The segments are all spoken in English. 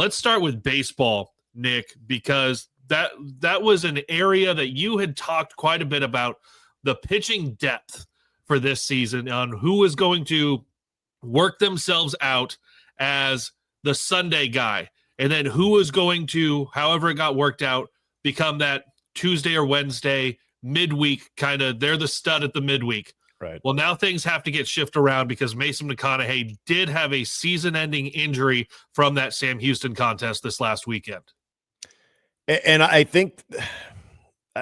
Let's start with baseball, Nick, because that was an area that you had talked quite a bit about, the pitching depth for this season, on who was going to work themselves out as the Sunday guy, and then who was going to, however it got worked out, become that Tuesday or Wednesday midweek kind of, they're the stud at the midweek. Right. Well, now things have to get shifted around because Mason McConnaughey did have a season-ending injury from that Sam Houston contest this last weekend. And I think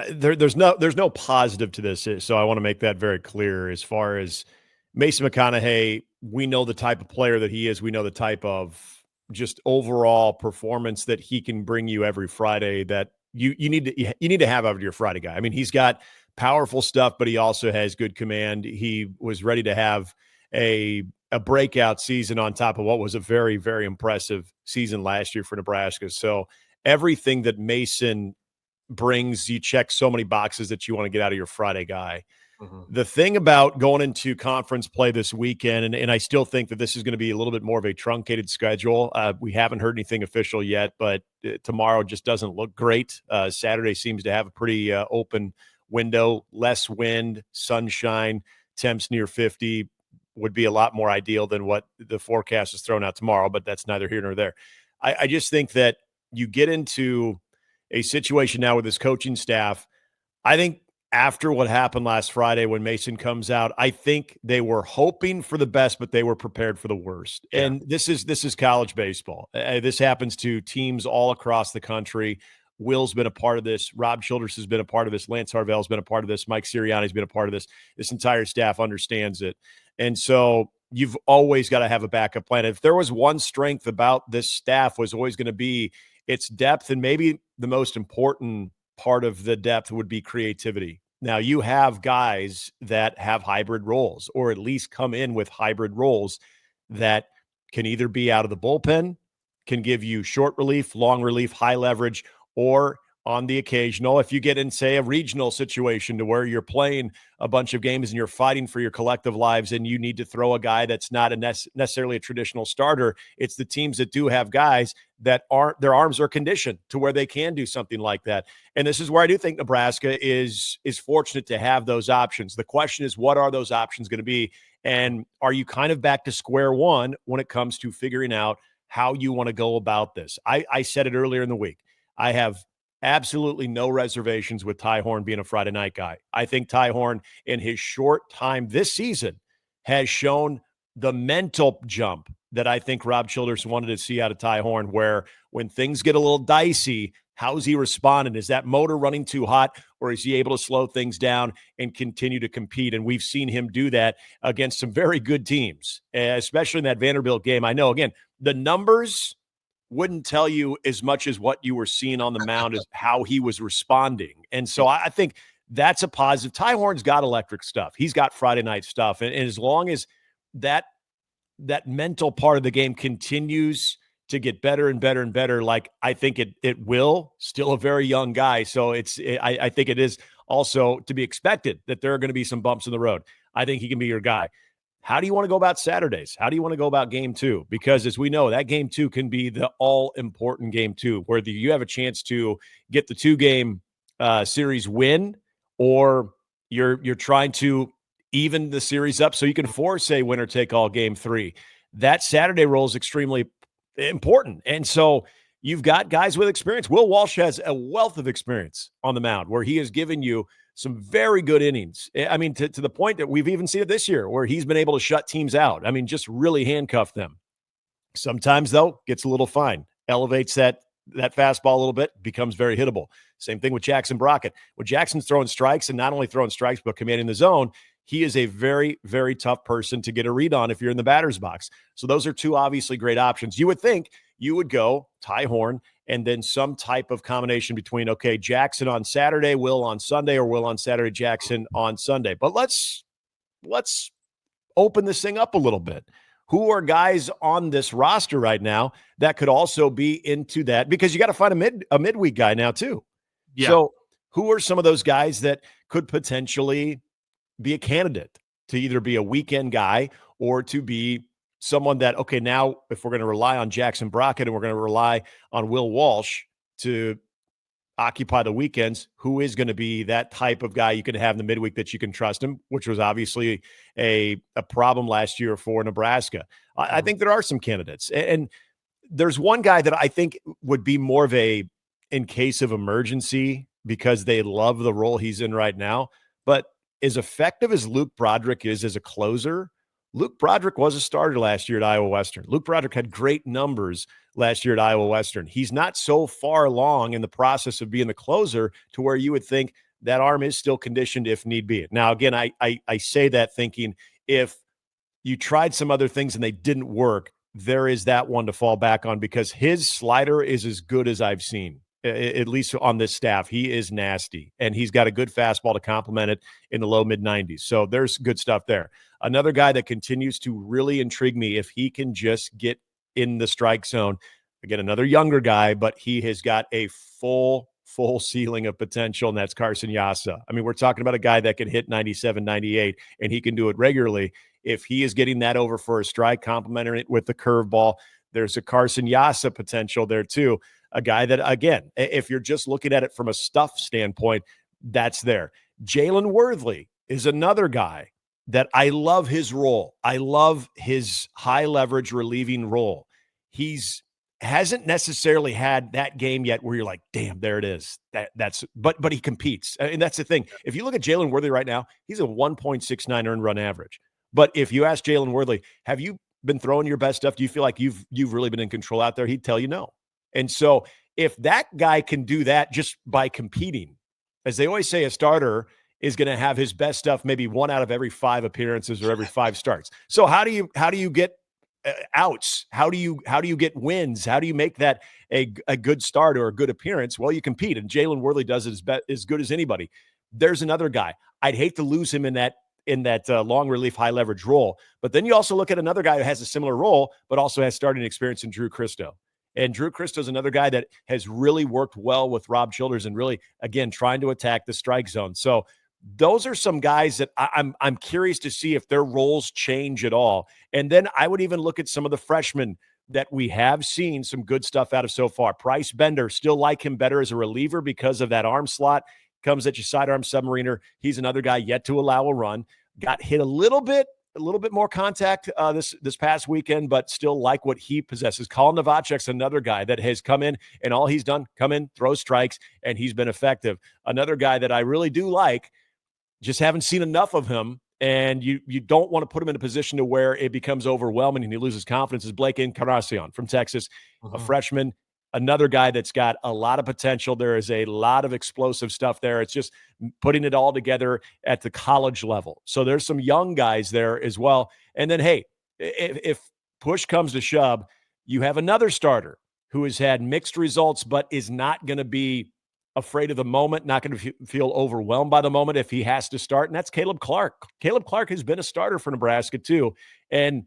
there's no positive to this, so I want to make that very clear. As far as Mason McConnaughey, we know the type of player that he is. We know the type of just overall performance that he can bring you every Friday that you need to have out of your Friday guy. I mean, he's got powerful stuff, but he also has good command. He was ready to have a breakout season on top of what was a very, very impressive season last year for Nebraska. So everything that Mason brings, you check so many boxes that you want to get out of your Friday guy. Mm-hmm. The thing about going into conference play this weekend, and I still think that this is going to be a little bit more of a truncated schedule. We haven't heard anything official yet, but tomorrow just doesn't look great. Saturday seems to have a pretty open window, less wind, sunshine, temps near 50 would be a lot more ideal than what the forecast is thrown out tomorrow, but that's neither here nor there. I just think that you get into a situation now with this coaching staff. I think after what happened last Friday when Mason comes out, I think they were hoping for the best, but they were prepared for the worst. Yeah. And this is college baseball. This happens to teams all across the country. Will's been a part of this. Rob Childress has been a part of this. Lance Harvell's been a part of this. Mike Sirianni's been a part of this. This entire staff understands it. And so you've always got to have a backup plan. If there was one strength about this staff, was always going to be its depth, and maybe the most important part of the depth would be creativity. Now, you have guys that have hybrid roles, or at least come in with hybrid roles that can either be out of the bullpen, can give you short relief, long relief, high leverage, or on the occasional, if you get in, say, a regional situation to where you're playing a bunch of games and you're fighting for your collective lives and you need to throw a guy that's not necessarily a traditional starter, it's the teams that do have guys that aren't, their arms are conditioned to where they can do something like that. And this is where I do think Nebraska is fortunate to have those options. The question is, what are those options going to be? And are you kind of back to square one when it comes to figuring out how you want to go about this? I said it earlier in the week. I have absolutely no reservations with Ty Horn being a Friday night guy. I think Ty Horn, in his short time this season, has shown the mental jump that I think Rob Childress wanted to see out of Ty Horn, where when things get a little dicey, how's he responding? Is that motor running too hot, or is he able to slow things down and continue to compete? And we've seen him do that against some very good teams, especially in that Vanderbilt game. I know, again, the numbers wouldn't tell you as much as what you were seeing on the mound as how he was responding. And so I think that's a positive. Ty Horn's got electric stuff. He's got Friday night stuff. And as long as that mental part of the game continues to get better and better and better, like I think it will, still a very young guy. So I think it is also to be expected that there are going to be some bumps in the road. I think he can be your guy. How do you want to go about Saturdays? How do you want to go about game two? Because as we know, that game two can be the all-important game two, where you have a chance to get the two-game series win, or you're trying to even the series up so you can force a winner-take-all game three. That Saturday role is extremely important. And so you've got guys with experience. Will Walsh has a wealth of experience on the mound, where he has given you some very good innings. I mean, to the point that we've even seen it this year, where he's been able to shut teams out. I mean, just really handcuff them. Sometimes, though, gets a little fine, elevates that fastball a little bit, becomes very hittable. Same thing with Jackson Brockett. When Jackson's throwing strikes, and not only throwing strikes, but commanding the zone, he is a very, very tough person to get a read on if you're in the batter's box. So those are two obviously great options. You would think you would go Ty Horn, and then some type of combination between, okay, Jackson on Saturday, Will on Sunday, or Will on Saturday, Jackson on Sunday. But let's open this thing up a little bit. Who are guys on this roster right now that could also be into that? Because you got to find a midweek guy now too. Yeah. So who are some of those guys that could potentially be a candidate to either be a weekend guy or to be someone that, okay, now if we're going to rely on Jackson Brockett and we're going to rely on Will Walsh to occupy the weekends, who is going to be that type of guy you can have in the midweek that you can trust him, which was obviously a problem last year for Nebraska. I think there are some candidates. And there's one guy that I think would be more of a in case of emergency because they love the role he's in right now. But as effective as Luke Broderick is as a closer, Luke Broderick was a starter last year at Iowa Western. Luke Broderick had great numbers last year at Iowa Western. He's not so far along in the process of being the closer to where you would think that arm is still conditioned if need be. Now, again, I say that thinking if you tried some other things and they didn't work, there is that one to fall back on because his slider is as good as I've seen, at least on this staff. He is nasty, and he's got a good fastball to complement it in the low mid-90s. So there's good stuff there. Another guy that continues to really intrigue me if he can just get in the strike zone. Again, another younger guy, but he has got a full ceiling of potential, and that's Carson Yassa. I mean, we're talking about a guy that can hit 97, 98, and he can do it regularly. If he is getting that over for a strike, complementing it with the curveball, there's a Carson Yassa potential there too. A guy that, again, if you're just looking at it from a stuff standpoint, that's there. Jalen Worthley is another guy that I love his role. I love his high leverage relieving role. Hasn't necessarily had that game yet where you're like, damn, there it is. But he competes. And that's the thing. If you look at Jalen Worthley right now, he's a 1.69 earned run average. But if you ask Jalen Worthley, have you been throwing your best stuff? Do you feel like you've really been in control out there? He'd tell you no. And so if that guy can do that just by competing, as they always say, a starter is going to have his best stuff maybe 1 out of every 5 appearances or every 5 starts. So how do you get outs? How do you get wins? How do you make that a good start or a good appearance? Well, you compete, and Jalen Worthley does it as good as anybody. There's another guy. I'd hate to lose him in that long relief, high leverage role. But then you also look at another guy who has a similar role, but also has starting experience in Drew Christo. And Drew Christo is another guy that has really worked well with Rob Childers and really, again, trying to attack the strike zone. So those are some guys that I'm curious to see if their roles change at all. And then I would even look at some of the freshmen that we have seen some good stuff out of so far. Bryce Bender, still like him better as a reliever because of that arm slot. Comes at you sidearm submariner. He's another guy yet to allow a run. Got hit a little bit more contact this past weekend, but still like what he possesses. Colin Novacek's another guy that has come in, and all he's done, come in, throw strikes, and he's been effective. Another guy that I really do like, just haven't seen enough of him, and you don't want to put him in a position to where it becomes overwhelming and he loses confidence, is Blake Encarnacion from Texas, a freshman. Another guy that's got a lot of potential. There is a lot of explosive stuff there. It's just putting it all together at the college level. So there's some young guys there as well. And then, hey, if push comes to shove, you have another starter who has had mixed results but is not going to be afraid of the moment, not going to feel overwhelmed by the moment if he has to start, and that's Caleb Clark. Caleb Clark has been a starter for Nebraska too. And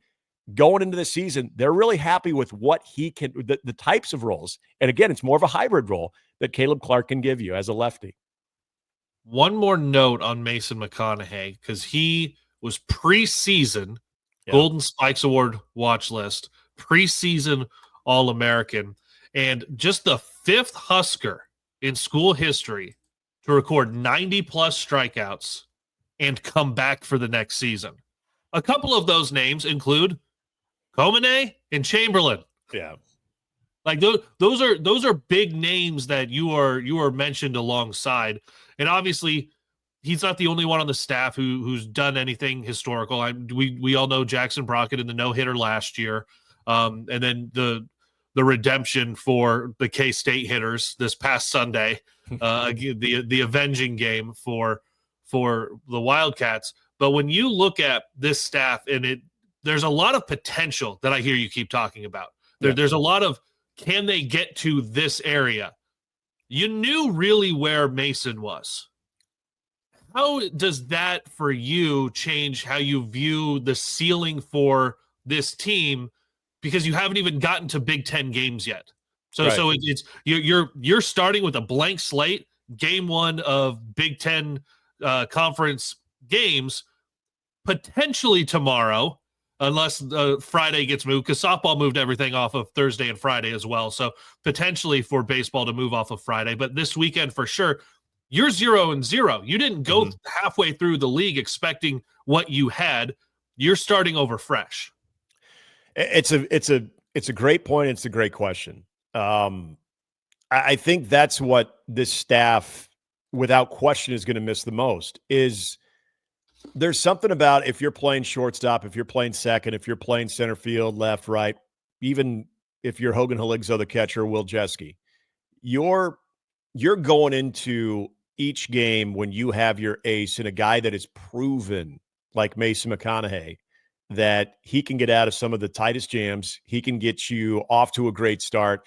going into the season, they're really happy with what he can, the types of roles. And again, it's more of a hybrid role that Caleb Clark can give you as a lefty. One more note on Mason McConnaughey, because he was preseason Golden Spikes Award watch list, preseason All-American, and just the 5th Husker in school history to record 90-plus strikeouts and come back for the next season. A couple of those names include Komine and Chamberlain. Yeah. Like those are big names that you are mentioned alongside. And obviously he's not the only one on the staff who's done anything historical. We all know Jackson Brockett in the no-hitter last year. And then the redemption for the K-State hitters this past Sunday, the avenging game for the Wildcats. But when you look at this staff, and there's a lot of potential that I hear you keep talking about. There's a lot of, can they get to this area? You knew really where Mason was. How does that for you change how you view the ceiling for this team? Because you haven't even gotten to Big Ten games yet. So it's you're starting with a blank slate, game 1 of Big Ten conference games, potentially tomorrow unless Friday gets moved, because softball moved everything off of Thursday and Friday as well. So potentially for baseball to move off of Friday. But this weekend for sure, you're 0-0. You didn't go halfway through the league expecting what you had. You're starting over fresh. It's a great point. It's a great question. I think that's what this staff, without question, is going to miss the most. Is there's something about if you're playing shortstop, if you're playing second, if you're playing center field, left, right, even if you're Hogan Haligzo, the catcher, Will Jeske, you're going into each game when you have your ace and a guy that is proven, like Mason McConnaughey, that he can get out of some of the tightest jams. He can get you off to a great start.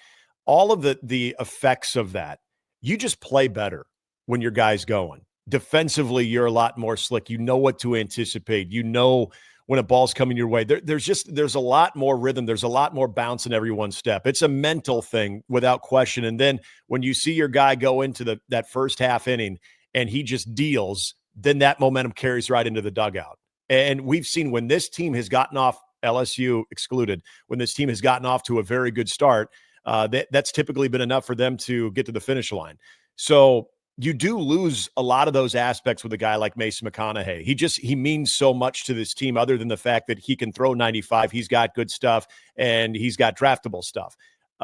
All of the effects of that, you just play better when your guy's going. Defensively, you're a lot more slick. You know what to anticipate. You know when a ball's coming your way. There's a lot more rhythm. There's a lot more bounce in every one step. It's a mental thing without question. And then when you see your guy go into that first half inning and he just deals, then that momentum carries right into the dugout. And we've seen when this team has gotten off, LSU excluded, when this team has gotten off to a very good start, that's typically been enough for them to get to the finish line. So you do lose a lot of those aspects with a guy like Mason McConnaughey. He means so much to this team other than the fact that he can throw 95. He's got good stuff and he's got draftable stuff.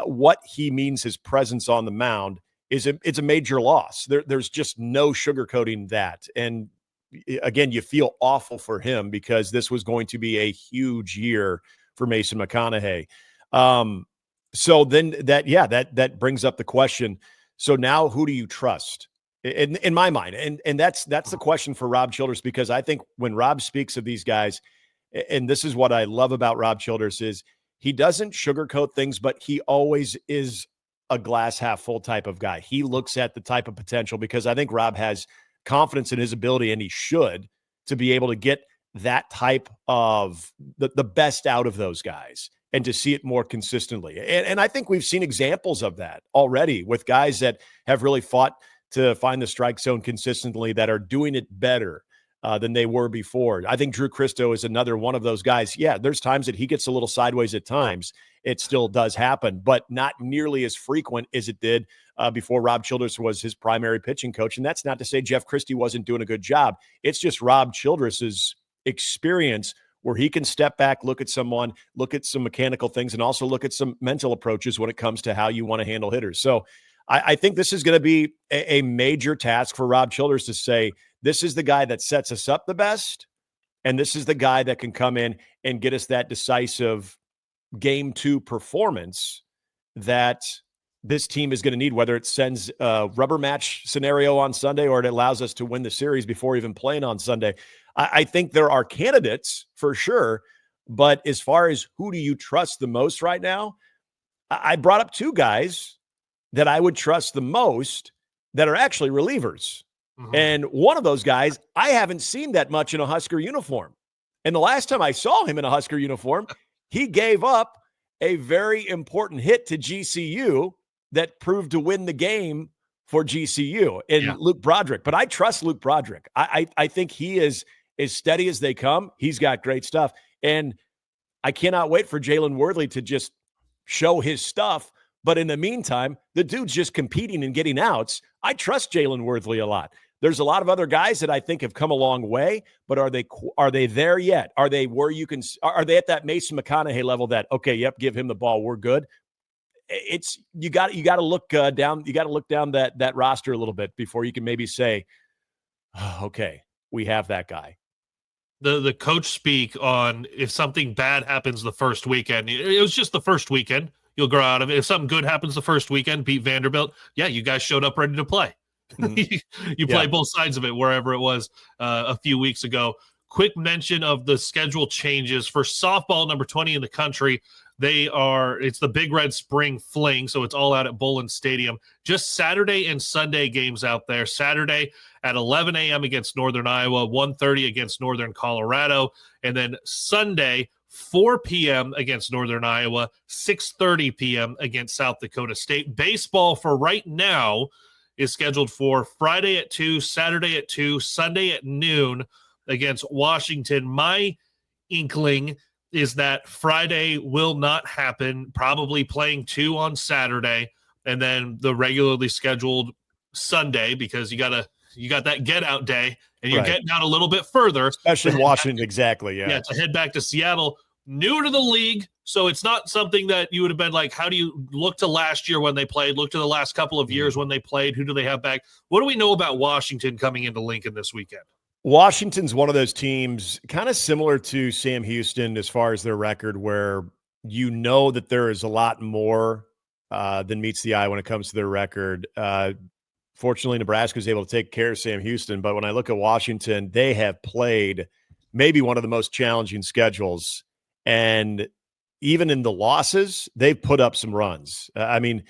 What he means, his presence on the mound, it's a major loss. There's just no sugarcoating that. And again, you feel awful for him because this was going to be a huge year for Mason McConnaughey. So then that brings up the question. So now who do you trust? In my mind, and that's the question for Rob Childress, because I think when Rob speaks of these guys, and this is what I love about Rob Childress, is he doesn't sugarcoat things, but he always is a glass half full type of guy. He looks at the type of potential, because I think Rob has confidence in his ability, and he should, to be able to get that type of the best out of those guys and to see it more consistently. And I think we've seen examples of that already with guys that have really fought to find the strike zone consistently, that are doing it better than they were before. I think Drew Christo is another one of those guys. Yeah, there's times that he gets a little sideways at times. It still does happen, but not nearly as frequent as it did before Rob Childress was his primary pitching coach. And that's not to say Jeff Christie wasn't doing a good job. It's just Rob Childress's experience where he can step back, look at someone, look at some mechanical things, and also look at some mental approaches when it comes to how you want to handle hitters. So I think this is going to be a major task for Rob Childress to say, this is the guy that sets us up the best, and this is the guy that can come in and get us that decisive game 2 performance that this team is going to need, whether it sends a rubber match scenario on Sunday or it allows us to win the series before even playing on Sunday. I think there are candidates for sure, but as far as who do you trust the most right now, I brought up 2 guys that I would trust the most that are actually relievers. Mm-hmm. And one of those guys, I haven't seen that much in a Husker uniform. And the last time I saw him in a Husker uniform, he gave up a very important hit to GCU that proved to win the game for GCU, and Luke Broderick. But I trust Luke Broderick. I think he is as steady as they come. He's got great stuff. And I cannot wait for Jalen Worthley to just show his stuff. But in the meantime, the dude's just competing and getting outs. I trust Jalen Worthley a lot. There's a lot of other guys that I think have come a long way, but are they there yet? Are they where you can? Are they at that Mason McConnaughey level that, okay, yep, give him the ball, we're good? It's you got to look down. You got to look down that roster a little bit before you can maybe say, oh, okay, we have that guy. The coach speak on if something bad happens the first weekend. It was just the first weekend. You'll grow out of it. If something good happens the first weekend, beat Vanderbilt, you guys showed up ready to play. Mm-hmm. you play both sides of it wherever it was a few weeks ago. Quick mention of the schedule changes for softball, number 20 in the country. It's the Big Red Spring Fling, so it's all out at Bullen Stadium. Just Saturday and Sunday games out there. Saturday at 11 a.m. against Northern Iowa, 1:30 against Northern Colorado, and then Sunday 4 p.m. against Northern Iowa, 6:30 p.m. against South Dakota State. Baseball for right now is scheduled for Friday at 2, Saturday at 2, Sunday at noon against Washington. My inkling is that Friday will not happen, probably playing 2 on Saturday, and then the regularly scheduled Sunday, because you got that get out day, and you're getting out a little bit further. Especially in Washington, exactly, Yeah, to head back to Seattle. New to the league, so it's not something that you would have been like, how do you look to last year when they played, look to the last couple of years when they played, who do they have back? What do we know about Washington coming into Lincoln this weekend? Washington's one of those teams kind of similar to Sam Houston as far as their record, where you know that there is a lot more than meets the eye when it comes to their record. Fortunately, Nebraska was able to take care of Sam Houston, but when I look at Washington, they have played maybe one of the most challenging schedules. And even in the losses, they've put up some runs. I mean,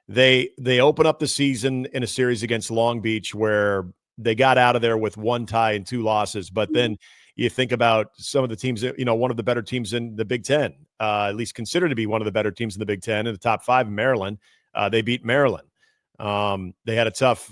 they open up the season in a series against Long Beach where they got out of there with 1 tie and 2 losses. But then you think about some of the teams, one of the better teams in the Big Ten, at least considered to be one of the better teams in the Big Ten, in the top 5 in Maryland. They beat Maryland. They had a tough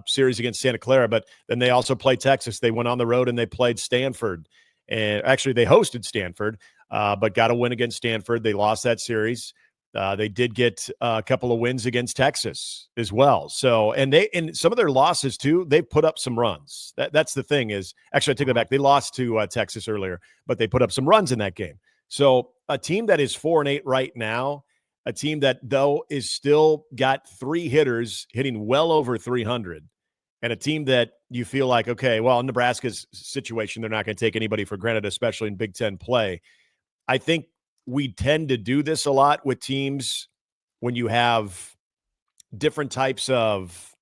series against Santa Clara, but then they also played Texas. They went on the road and they played Stanford. And actually, they hosted Stanford, but got a win against Stanford. They lost that series. They did get a couple of wins against Texas as well. So, and some of their losses too, they've put up some runs. That's the thing is, actually, I take that back. They lost to Texas earlier, but they put up some runs in that game. So a team that is 4-8 right now, a team that though is still got 3 hitters hitting well over 300, and a team that you feel like, okay, well, in Nebraska's situation, they're not going to take anybody for granted, especially in Big Ten play. I think we tend to do this a lot with teams when you have different types of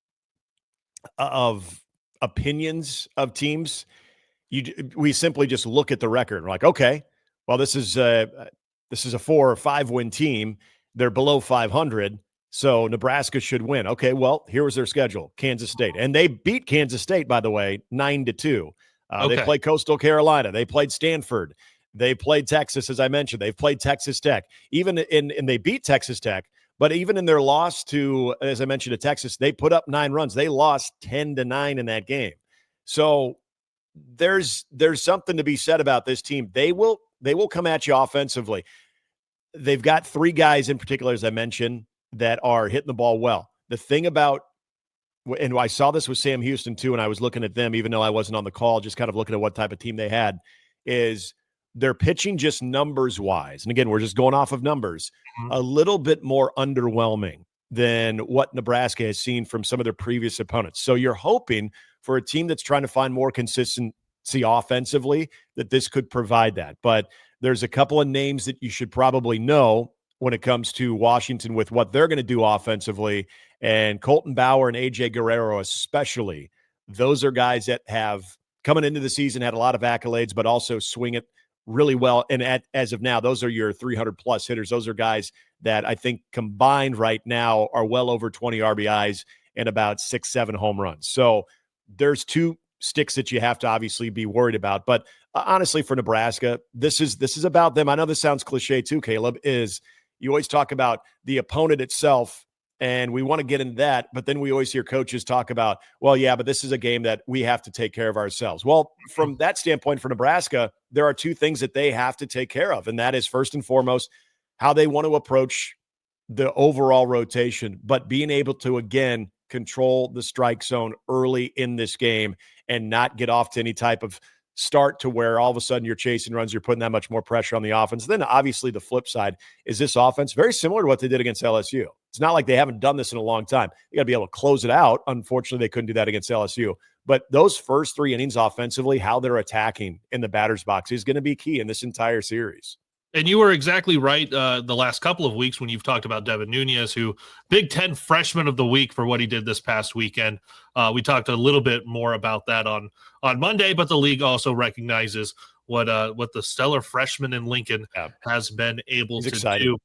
opinions of teams. We simply just look at the record. We're like, okay, well, this is a 4 or 5 win team. They're below 500. So Nebraska should win. Okay, well, here was their schedule. Kansas State. And they beat Kansas State, by the way, 9-2. They played Coastal Carolina. They played Stanford. They played Texas, as I mentioned. They've played Texas Tech. And they beat Texas Tech. But even in their loss to, as I mentioned, to Texas, they put up 9 runs. They lost 10-9 in that game. So there's something to be said about this team. They will come at you offensively. They've got 3 guys in particular, as I mentioned, that are hitting the ball well. The thing about, and I saw this with Sam Houston too, and I was looking at them, even though I wasn't on the call, just kind of looking at what type of team they had, is they're pitching just numbers-wise. And again, we're just going off of numbers, a little bit more underwhelming than what Nebraska has seen from some of their previous opponents. So you're hoping for a team that's trying to find more consistency offensively that this could provide that. But there's a couple of names that you should probably know when it comes to Washington with what they're going to do offensively. And Colton Bauer and A.J. Guerrero especially, those are guys that have, coming into the season, had a lot of accolades, but also swing it really well. And as of now, those are your 300-plus hitters. Those are guys that I think combined right now are well over 20 RBIs and about 6-7 home runs. So there's 2 sticks that you have to obviously be worried about. But honestly, for Nebraska, this is about them. I know this sounds cliche too, Caleb, is you always talk about the opponent itself, and we want to get into that, but then we always hear coaches talk about, well, yeah, but this is a game that we have to take care of ourselves. Well, from that standpoint for Nebraska, there are 2 things that they have to take care of, and that is first and foremost how they want to approach the overall rotation, but being able to, again, control the strike zone early in this game and not get off to any type of start to where all of a sudden you're chasing runs, you're putting that much more pressure on the offense. Then obviously the flip side is this offense very similar to what they did against LSU. It's not like they haven't done this in a long time. They got to be able to close it out. Unfortunately, they couldn't do that against LSU. But those first 3 innings offensively, how they're attacking in the batter's box is going to be key in this entire series. And you were exactly right the last couple of weeks when you've talked about Devin Nunez, who Big Ten Freshman of the Week for what he did this past weekend. We talked a little bit more about that on Monday, but the league also recognizes what the stellar freshman in Lincoln has been able to do.